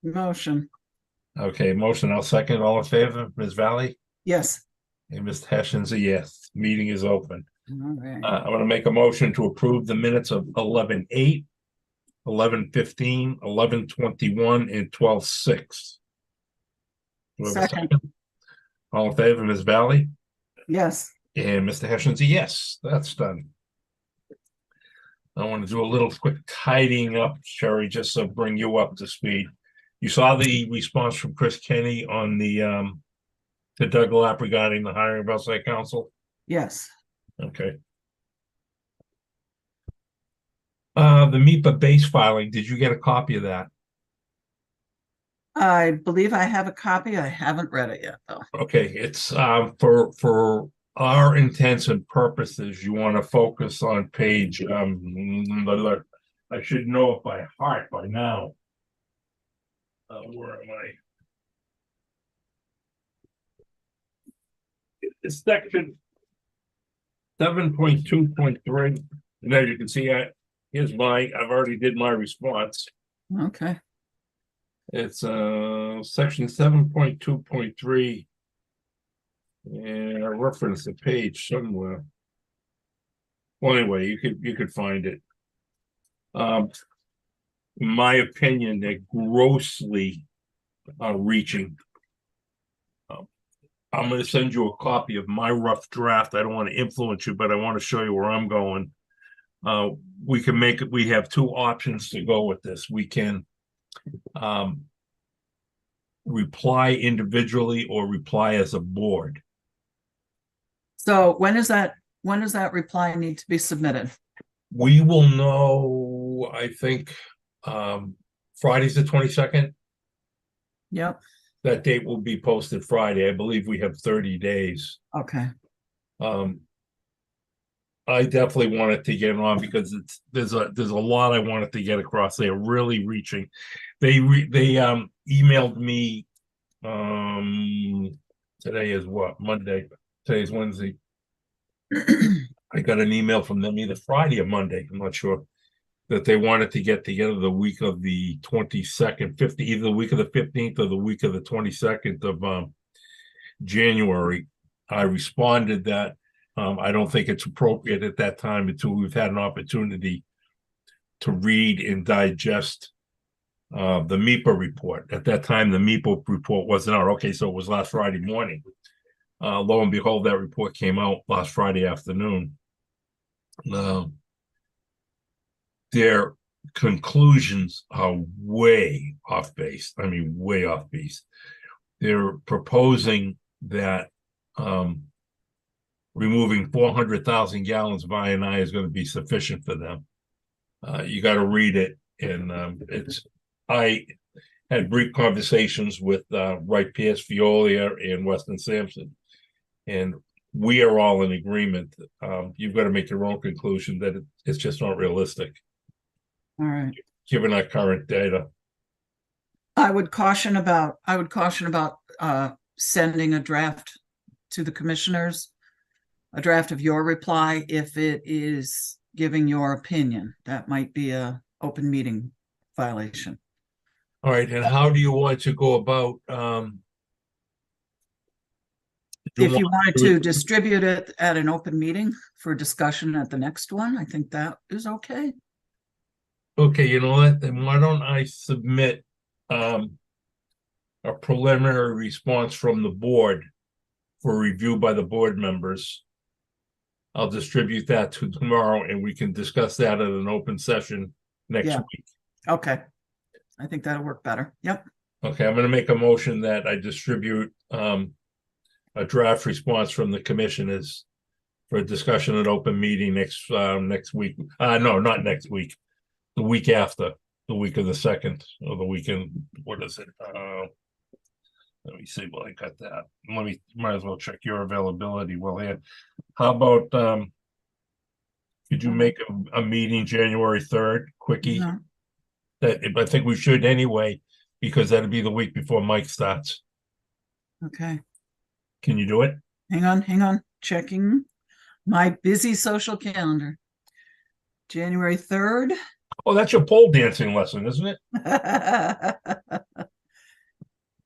Motion. Okay, motion, I'll second. All in favor, Ms. Valley? Yes. And Mr. Hession's a yes. Meeting is open. All right. I'm going to make a motion to approve the minutes of 11:8, 11:15, 11:21, and 12:6. Do we have a Second. second? All in favor, Ms. Valley? Yes. And Mr. Hession's a yes. That's done. I want to do a little quick tidying up, Sherry, just to bring you up to speed. You saw the response from Chris Kenny on the Doug Lap regarding the hiring of outside counsel? Yes. Okay. The MIPA base filing, did you get a copy of that? I believe I have a copy. I haven't read it yet, though. Okay, it's for our intents and purposes, you want to focus on page I should know it by heart by now. Where am I? It's section 7.2.3. And as you can see, I've already did my response. Okay. It's section 7.2.3. And I reference the page somewhere. Well, anyway, you could find it. In my opinion, they're grossly reaching. I'm going to send you a copy of my rough draft. I don't want to influence you, but I want to show you where I'm going. We can make it. We have two options to go with this. We can reply individually or reply as a board. So when does that reply need to be submitted? We will know, I think, Friday's the 22nd. Yep. That date will be posted Friday. I believe we have 30 days. Okay. I definitely wanted to get on because there's a lot I wanted to get across. They are really reaching. They emailed me. Today is what? Monday. Today's Wednesday. I got an email from them either Friday or Monday. I'm not sure, that they wanted to get together the week of the 22nd, 50, either the week of the 15th or the week of the 22nd of January. I responded that I don't think it's appropriate at that time until we've had an opportunity to read and digest the MIPA report. At that time, the MIPA report wasn't out. Okay, so it was last Friday morning. Lo and behold, that report came out last Friday afternoon. Their conclusions are way off base. I mean, way off base. They're proposing that removing 400,000 gallons of I&I is going to be sufficient for them. You got to read it, and I had brief conversations with Wright Pierce, Fiolia, and Weston Sampson, and we are all in agreement. You've got to make your own conclusion that it's just not realistic. All right. Given our current data. I would caution about sending a draft to the commissioners, a draft of your reply, if it is giving your opinion. That might be a open meeting violation. All right, and how do you want to go about if you wanted to distribute it at an open meeting for discussion at the next one, I think that is okay. Okay, you know what? Then why don't I submit a preliminary response from the board for review by the board members. I'll distribute that to tomorrow, and we can discuss that at an open session next week. Okay. I think that'll work better. Yep. Okay, I'm going to make a motion that I distribute a draft response from the commissioners for a discussion at open meeting next week. No, not next week. The week after, the week of the 2nd, or the weekend. What is it? Let me see. Well, I got that. Might as well check your availability. Well, here, how about could you make a meeting January 3rd, quickie? No. That I think we should anyway, because that'll be the week before Mike starts. Okay. Can you do it? Hang on. Checking my busy social calendar. January 3rd. Oh, that's your pole dancing lesson, isn't it?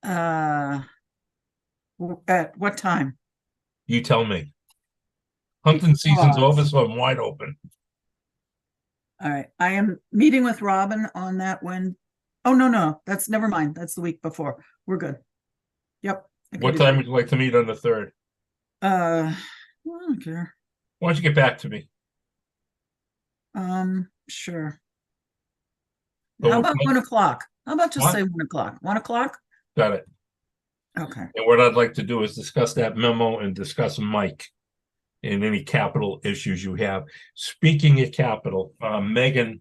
Uh, at what time? You tell me. Hunting season's over, so I'm wide open. All right, I am meeting with Robin on that when, oh, no, that's, never mind, that's the week before. We're good. Yep. I can What do time that. would you like to meet on the 3rd? I don't care. Why don't you get back to me? Sure. So How about 1 o'clock? How about just What? say 1 o'clock? 1 o'clock? Got it. Okay. And what I'd like to do is discuss that memo and discuss Mike and any capital issues you have. Speaking of capital, Megan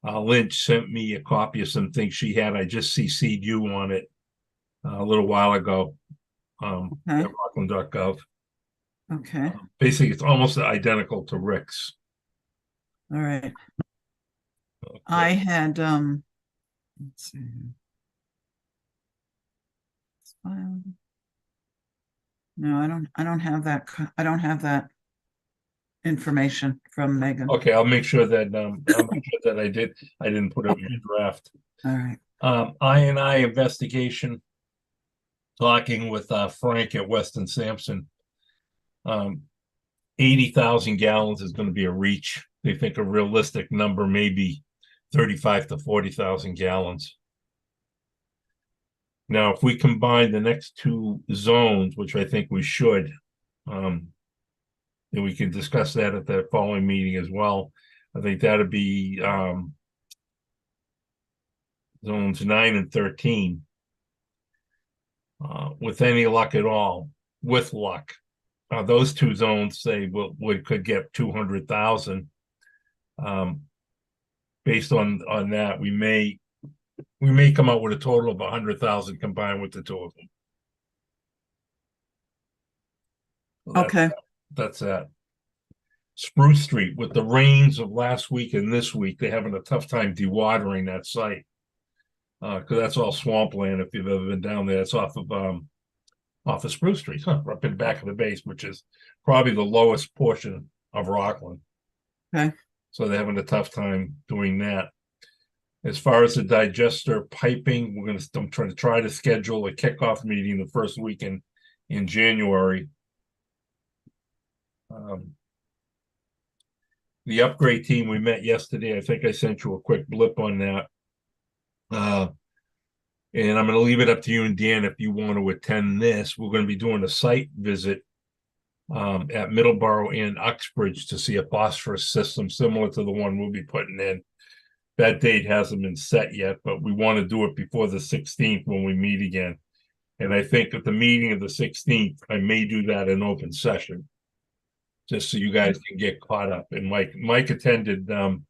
Lynch sent me a copy of some things she had. I just CC'd you on it a little while ago Okay. at rockland.gov. Okay. Basically, it's almost identical to Rick's. All right. Okay. I had, let's see. No, I don't have that. I don't have that information from Megan. Okay, I'll make sure that I didn't put it in the draft. All right. I investigation, talking with Frank at Weston Sampson. 80,000 gallons is going to be a reach. They think a realistic number may be 35 to 40,000 gallons. Now, if we combine the next two zones, which I think we should, then we can discuss that at the following meeting as well. I think that'd be zones 9 and 13. With any luck at all, with luck, those two zones say we could get 200,000. Based on that, we may come out with a total of 100,000 combined with the two of them. So Okay. that's that. Spruce Street, with the rains of last week and this week, they're having a tough time dewatering that site. Because that's all swampland. If you've ever been down there, it's off of Spruce Street, up in the back of the base, which is probably the lowest portion of Rockland. Okay. So they're having a tough time doing that. As far as the digester piping, I'm trying to schedule a kickoff meeting the first week in January. The upgrade team, we met yesterday. I think I sent you a quick blip on that. And I'm going to leave it up to you and Dan if you want to attend this. We're going to be doing a site visit at Middleborough and Uxbridge to see a phosphorus system similar to the one we'll be putting in. That date hasn't been set yet, but we want to do it before the 16th when we meet again. And I think at the meeting of the 16th, I may do that in open session, just so you guys can get caught up. And Mike attended the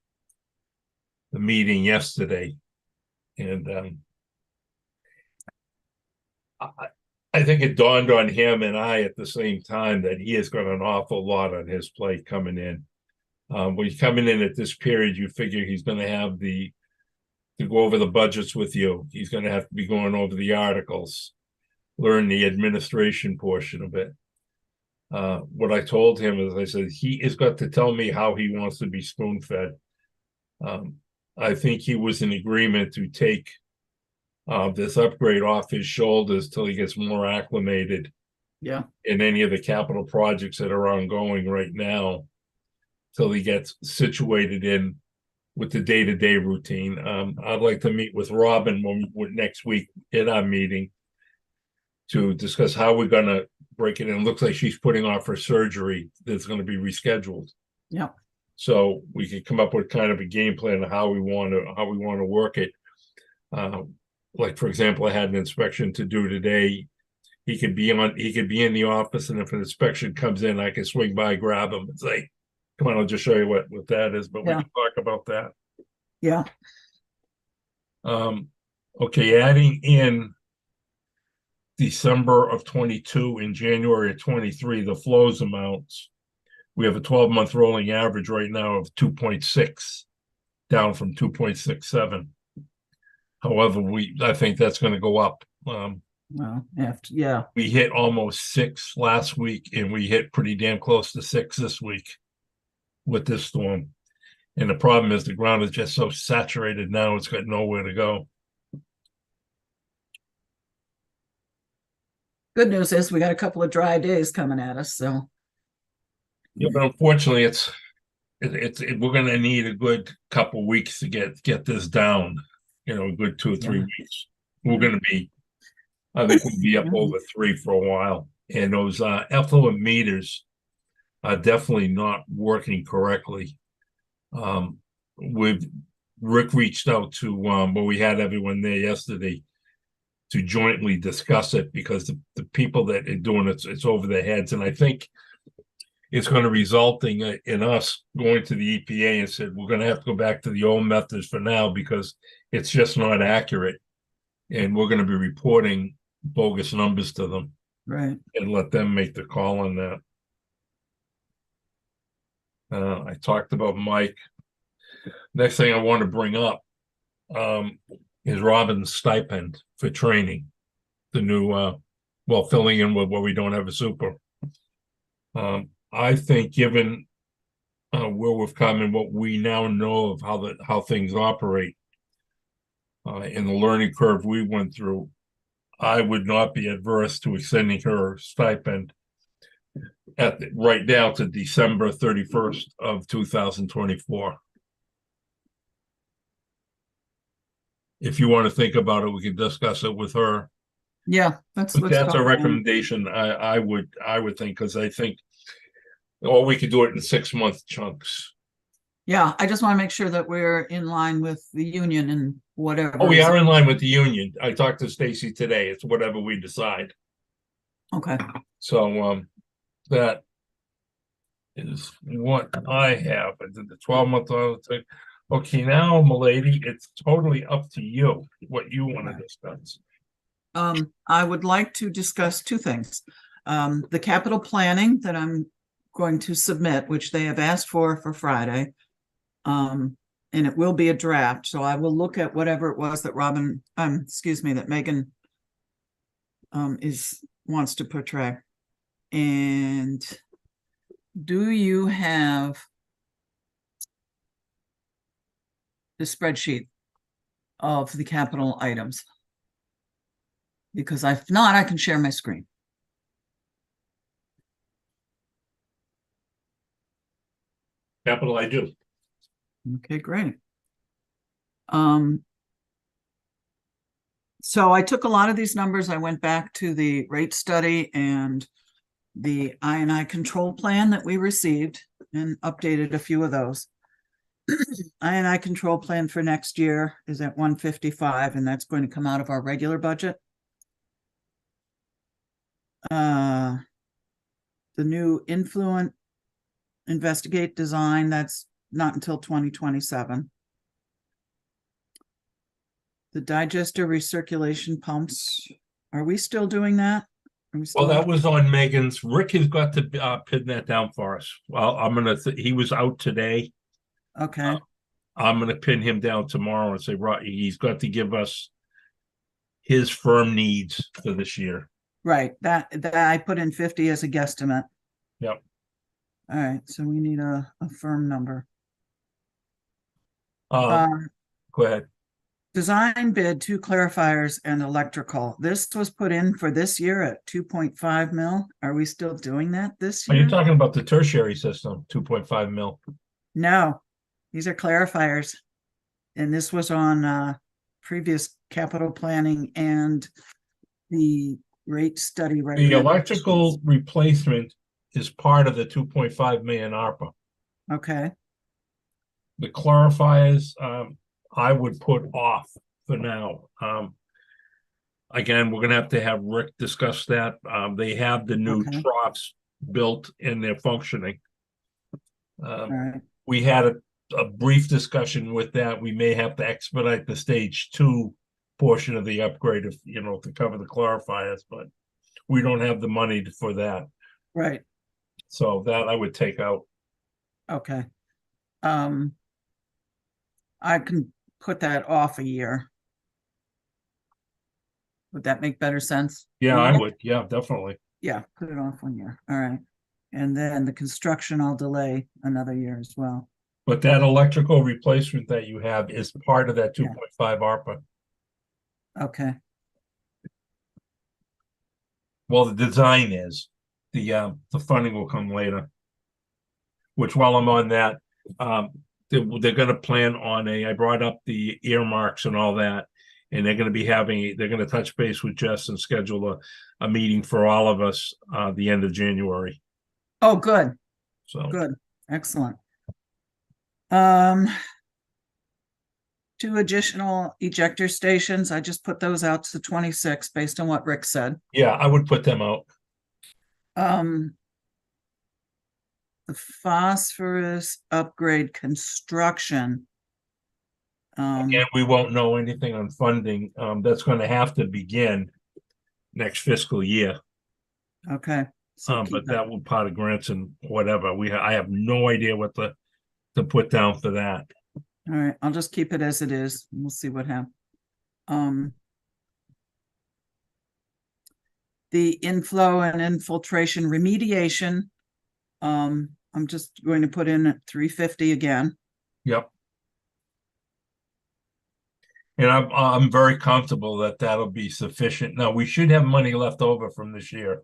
meeting yesterday, and I think it dawned on him and I at the same time that he has got an awful lot on his plate coming in. When he's coming in at this period, you figure he's going to have to go over the budgets with you. He's going to have to be going over the articles, learn the administration portion of it. What I told him is, I said, he has got to tell me how he wants to be spoon-fed. I think he was in agreement to take this upgrade off his shoulders till he gets more acclimated. Yeah. In any of the capital projects that are ongoing right now, till he gets situated in with the day-to-day routine. I'd like to meet with Robin next week at our meeting to discuss how we're going to break it in. It looks like she's putting off her surgery that's going to be rescheduled. Yeah. So we could come up with kind of a game plan of how we want to work it. Like, for example, I had an inspection to do today. He could be in the office, and if an inspection comes in, I can swing by, grab him, and say, "Come on, I'll just show you what that is." But we can talk about that. Yeah. Okay, adding in December of 22 and January of 23, the flows amounts. We have a 12-month rolling average right now of 2.6, down from 2.67. However, I think that's going to go up. Well, yeah. We hit almost 6 last week, and we hit pretty damn close to 6 this week with this storm. And the problem is the ground is just so saturated now, it's got nowhere to go. Good news is we got a couple of dry days coming at us, so Yeah, but unfortunately, we're gonna need a good couple weeks to get this down. You know, a good 2 or 3 yeah. weeks. We're gonna be, I think we'll be up Yeah. over 3 for a while. And those effluent meters are definitely not working correctly. With Rick reached out to well, we had everyone there yesterday to jointly discuss it because the people that are doing it's over their heads. And I think it's going to result in us going to the EPA and said, we're going to have to go back to the old methods for now because it's just not accurate. And we're going to be reporting bogus numbers to them Right. and let them make the call on that. I talked about Mike. Next thing I want to bring up is Robin's stipend for training. The new, filling in with where we don't have a super. I think given where we've come and what we now know of how things operate, and the learning curve we went through, I would not be adverse to extending her stipend right now to December 31st of 2024. If you want to think about it, we can discuss it with her. Yeah, But let's that's talk a about it. recommendation I would think, because I think, or we could do it in 6-month chunks. Yeah, I just want to make sure that we're in line with the union and whatever. Oh, we are in line with the union. I talked to Stacy today. It's whatever we decide. Okay. So that is what I have. I did the 12-month. Okay, now, milady, it's totally up to you what you want to discuss. I would like to discuss two things. The capital planning that I'm going to submit, which they have asked for Friday. And it will be a draft. So I will look at whatever it was that that Megan wants to portray. And do you have the spreadsheet of the capital items? Because if not, I can share my screen. Capital, I do. Okay, great. So I took a lot of these numbers. I went back to the rate study and the I&I control plan that we received and updated a few of those. I&I control plan for next year is at 155, and that's going to come out of our regular budget. The new influent investigate design, that's not until 2027. The digester recirculation pumps, are we still doing that? Well, that was on Megan's. Rick has got to pin that down for us. Well, he was out today. Okay. I'm gonna pin him down tomorrow and say, right, he's got to give us his firm needs for this year. Right. That I put in 50 as a guesstimate. Yep. All right. So we need a firm number. Go ahead. Design bid, 2 clarifiers and electrical. This was put in for this year at 2.5 mil. Are we still doing that this Are year? you talking about the tertiary system, 2.5 mil? No, these are clarifiers. And this was on previous capital planning and the rate study. The electrical replacement is part of the 2.5 million ARPA. Okay. The clarifiers, I would put off for now. Again, we're gonna have to have Rick discuss that. They have the new troughs built and they're functioning. All right. We had a brief discussion with that. We may have to expedite the stage 2 portion of the upgrade of, to cover the clarifiers, but we don't have the money for that. Right. So that I would take out. Okay. I can put that off a year. Would that make better sense? Yeah, I would. Yeah, definitely. Yeah, put it off 1 year. All right. And then the construction I'll delay another year as well. But that electrical replacement that you have is part of that 2.5 ARPA. Okay. Well, the design is, the funding will come later. Which while I'm on that, they're gonna plan on I brought up the earmarks and all that. And they're gonna touch base with Jess and schedule a meeting for all of us, the end of January, Oh, good, so. good, excellent. Um, 2 additional ejector stations. I just put those out to 26 based on what Rick said. Yeah, I would put them out. The phosphorus upgrade construction. And we won't know anything on funding. That's gonna have to begin next fiscal year. Okay. So keep But that. that will part of grants and whatever. I have no idea what to put down for that. All right, I'll just keep it as it is. We'll see what happens. The inflow and infiltration remediation. I'm just going to put in at 350 again. Yep. And I'm very comfortable that that'll be sufficient. Now, we should have money left over from this year.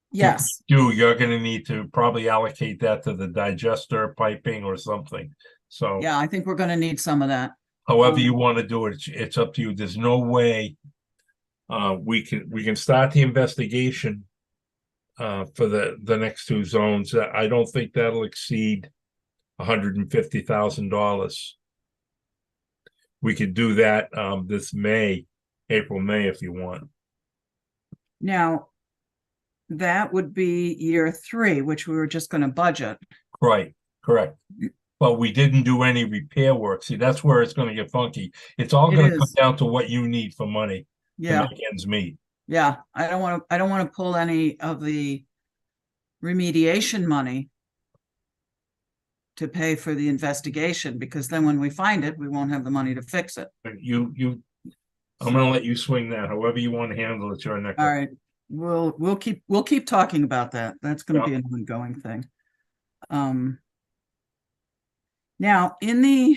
Yes, You're gonna need to probably allocate that to the digester piping or something. So yeah, I think we're gonna need some of that. however you want to do it, it's up to you. There's no way we can start the investigation for the next 2 zones. I don't think that'll exceed $150,000. We could do that this April, May, if you want. Now, that would be year 3, which we were just gonna budget. Right, correct. But we didn't do any repair work. See, that's where it's gonna get funky. It's all gonna come down to what you need for money to Yeah, make ends meet. yeah, I don't want to pull any of the remediation money to pay for the investigation, because then when we find it, we won't have the money to fix it. But I'm gonna let you swing that. However you want to handle it, your neck. All right, we'll keep talking about that. That's going to Yeah. be an ongoing thing. Now in the,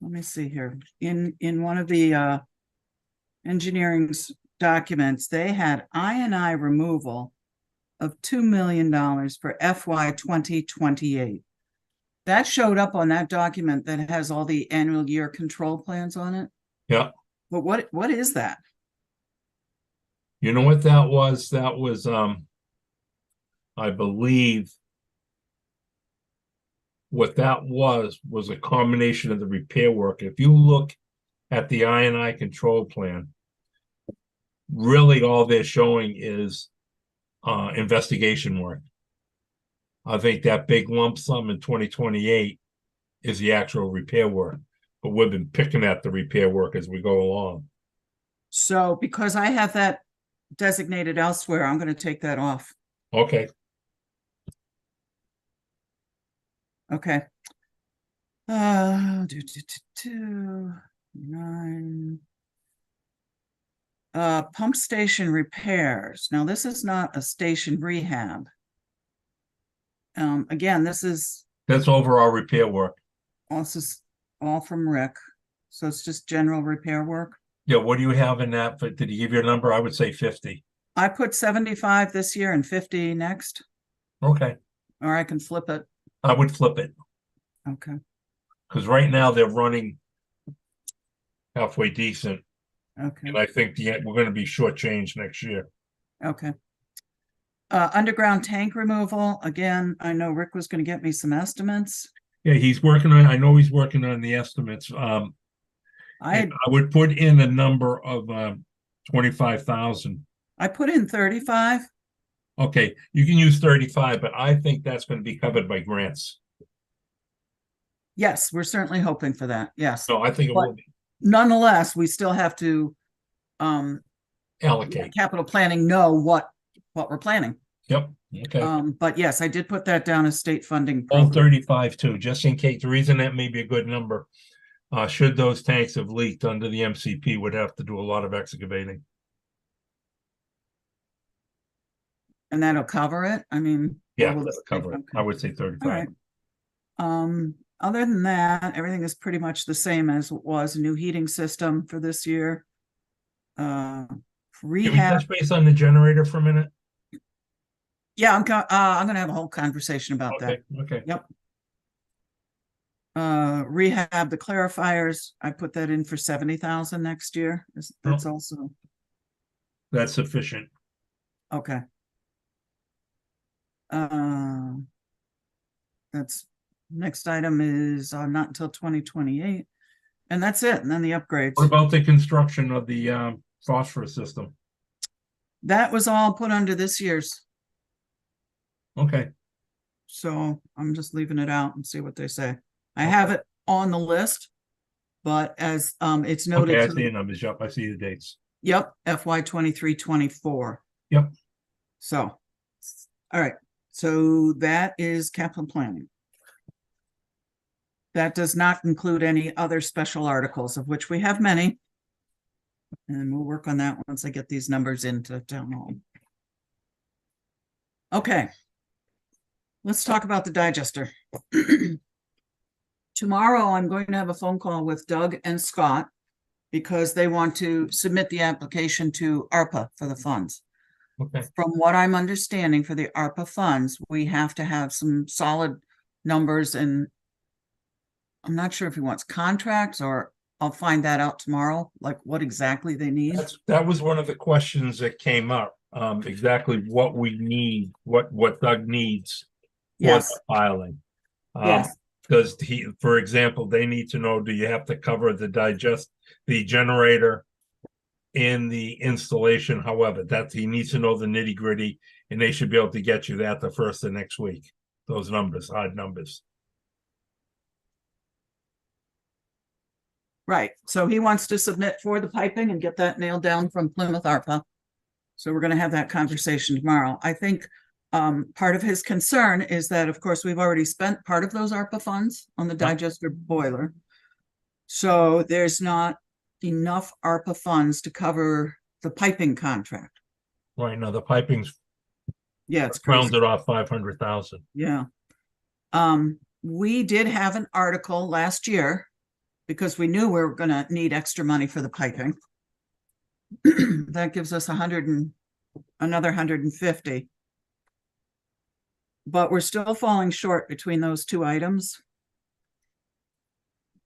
let me see here, in one of the engineering's documents, they had I&I removal of $2 million for FY 2028. That showed up on that document that has all the annual year control plans on it. Yeah. But what is that? You know what that was? That was I believe what that was a combination of the repair work. If you look at the I&I control plan, really all they're showing is investigation work. I think that big lump sum in 2028 is the actual repair work, but we've been picking at the repair work as we go along. So because I have that designated elsewhere, I'm going to take that off. Okay. Okay. 9. Pump station repairs. Now, this is not a station rehab. Again, that's overall repair work. This is all from Rick. So it's just general repair work. Yeah, what do you have in that? Did he give you a number? I would say 50. I put 75 this year and 50 next. Okay. Or I can flip it. I would flip it. Okay. Because right now they're running halfway decent. Okay. And I think we're going to be shortchanged next year. Okay. Underground tank removal. Again, I know Rick was going to get me some estimates. Yeah, I know he's working on the estimates. I would put in a number of 25,000. I put in 35. Okay, you can use 35, but I think that's going to be covered by grants. Yes, we're certainly hoping for that. Yes. So I think it will be. Nonetheless, we still have to Allocate. Capital planning know what we're planning. Yep. Okay. But yes, I did put that down as state funding. All 35 too, just in case. The reason that may be a good number, should those tanks have leaked under the MCP, would have to do a lot of excavating. And that'll cover it. I mean, yeah, that'll cover it. Okay. I would say 35. All right. Other than that, everything is pretty much the same as it was. A new heating system for this year. Can we Rehab, touch base on the generator for a minute? yeah, I'm gonna have a whole conversation about that. Okay. Yep. Rehab, the clarifiers, I put that in for 70,000 next year. That's also, That's sufficient. okay. Uh, that's, next item is not until 2028. And that's it. And then the What upgrades. about the construction of the phosphorus system? That was all put under this year's. Okay, So I'm just leaving it out and see what they say. I Okay. have it on the list, but as it's okay, noted, I to see the the- numbers. Yep, I see the dates. yep, FY 23-24. Yep. So, all right. So that is capital planning. That does not include any other special articles, of which we have many. And we'll work on that once I get these numbers into town hall. Okay. Let's talk about the digester. Tomorrow, I'm going to have a phone call with Doug and Scott because they want to submit the application to ARPA for the funds. Okay, From what I'm understanding for the ARPA funds, we have to have some solid numbers, and I'm not sure if he wants contracts, or I'll find that out tomorrow, like what exactly they need. that was one of the questions that came up. Exactly what we need, what Doug needs for Yes, the filing. yes, Because for example, they need to know, do you have to cover the generator in the installation? However, that he needs to know the nitty gritty, and they should be able to get you that the first of next week. Those numbers, hard numbers. right. So he wants to submit for the piping and get that nailed down from Plymouth ARPA. So we're going to have that conversation tomorrow. I think part of his concern is that, of course, we've already spent part of those ARPA funds on the digester boiler. So there's not enough ARPA funds to cover the piping contract. Right now, the piping's Yeah, it's crazy. rounded off 500,000. Yeah. We did have an article last year because we knew we were going to need extra money for the piping. That gives us another 150. But we're still falling short between those two items.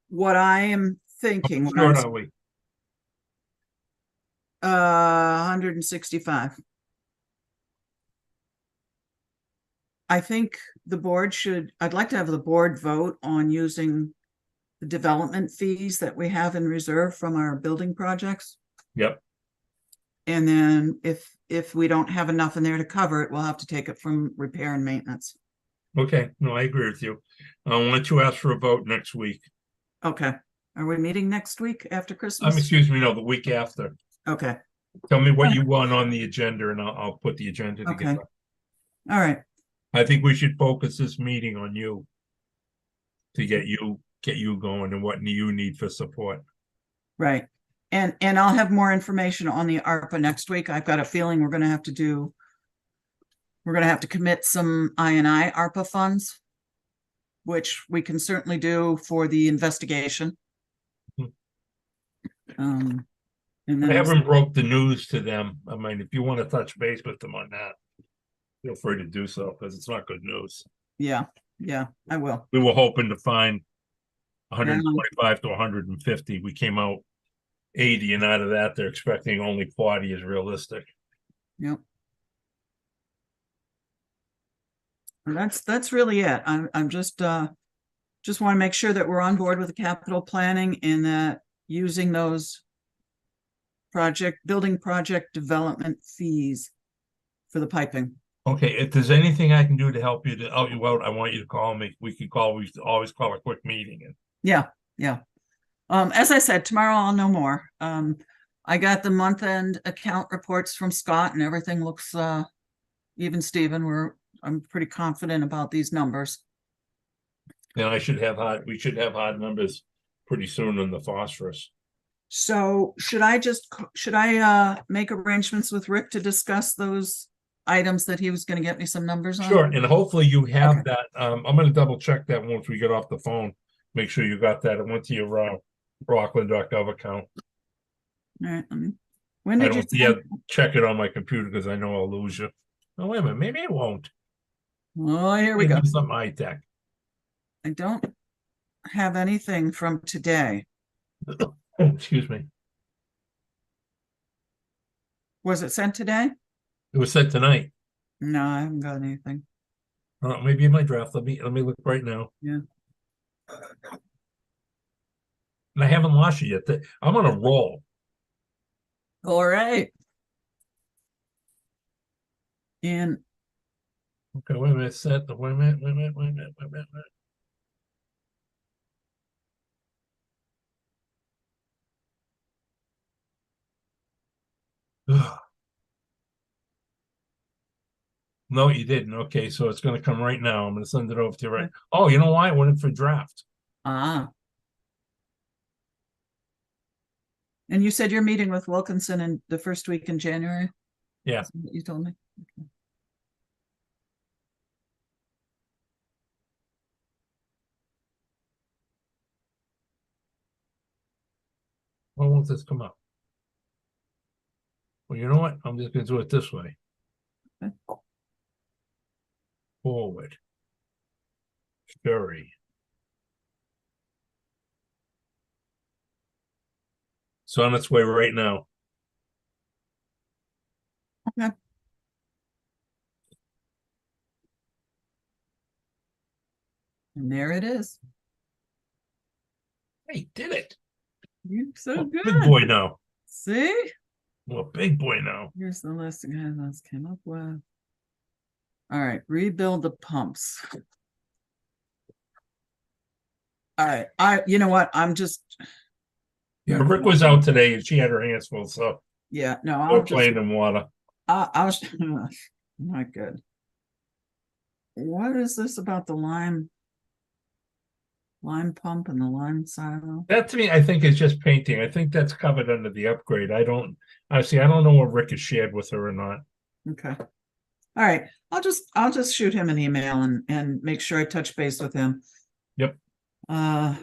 What I am thinking, How short are we? 165. I think the board I'd like to have the board vote on using the development fees that we have in reserve from our building projects. Yep. And then if we don't have enough in there to cover it, we'll have to take it from repair and maintenance. Okay, no, I agree with you. Why don't you ask for a vote next week? Okay. Are we meeting next week after Christmas? Excuse me, no, the week after. Okay. Tell me what you want on the agenda, and I'll put the agenda Okay. together. All right. I think we should focus this meeting on you to get you going and what you need for support. Right. And I'll have more information on the ARPA next week. I've got a feeling we're going to have to commit some I&I ARPA funds, which we can certainly do for the investigation. And then I haven't broke the news to them. I mean, if you want to touch base with them on that, feel free to do so, because it's not good news. yeah, I will. We were hoping to find 125 to 150. We came out 80, and out of that, they're expecting only 40 is realistic. Yep. And that's really it. I'm just want to make sure that we're on board with the capital planning and that using those building project development fees for the piping. Okay, if there's anything I can do to help you to help you out, I want you to call me. We always call a quick meeting. Yeah. As I said, tomorrow I'll know more. I got the month-end account reports from Scott and everything looks even Steven. I'm pretty confident about these numbers. Then we should have hard numbers pretty soon on the phosphorus. So should I make arrangements with Rick to discuss those items that he was going to get me some numbers on? Sure, and hopefully you have Okay. that. I'm going to double check that once we get off the phone. Make sure you got that. It went to your Rockland.gov account. All right, let me When I did you don't yet send? check it on my computer because I know I'll lose you. Oh, wait a minute, maybe it won't. Oh, here we go. Maybe something high tech. I don't have anything from today. Excuse me. Was it sent today? It was sent tonight. No, I haven't got anything. Maybe in my draft. Let me look right now. Yeah. And I haven't lost you yet. I'm on a roll. All right. And Okay, wait a minute. Wait a minute. Wait a minute. Wait a minute. Wait a minute. Ugh. No, you didn't. Okay, so it's going to come right now. I'm going to send it over to you right. Oh, you know why? I went in for draft. and you said you're meeting with Wilkinson in the first week in January? Yeah. Is that what you told me? Okay. Why won't this come up? Well, you know what? I'm just going to do it this way. Okay. Forward. Scurry. It's on its way right now. Okay. And there it is. Hey, did it. You're so good. Big boy now. See? Well, big boy now. Here's the list of guidelines came up with. All right, rebuild the pumps. All right, you know what? I'm just, Yeah, Rick was out today and she had her hands full, so yeah, no, we're I'll just, playing in water. I'll, not good. What is this about the lime pump and the lime silo? That to me, I think is just painting. I think that's covered under the upgrade. I don't know what Rick has shared with her or not. Okay. All right. I'll just shoot him an email and make sure I touch base with him. Yep. You I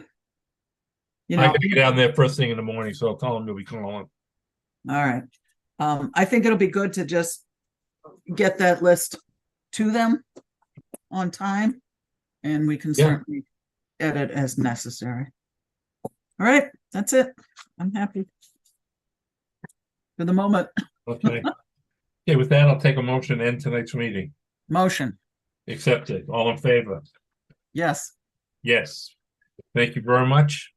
know, gotta get down there first thing in the morning, so I'll tell him to be calling. all right. I think it'll be good to just get that list to them on time, and we can Yeah. certainly edit as necessary. All right, that's it. I'm happy for the moment. Okay. Okay, with that, I'll take a motion to end tonight's meeting. Motion. Accepted. All in favor? Yes. Yes. Thank you very much.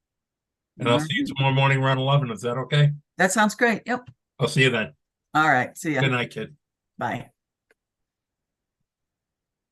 And I'll see you tomorrow morning around 11. Is that okay? That sounds great. Yep. I'll see you then. All right. See ya. Good night, kid. Bye.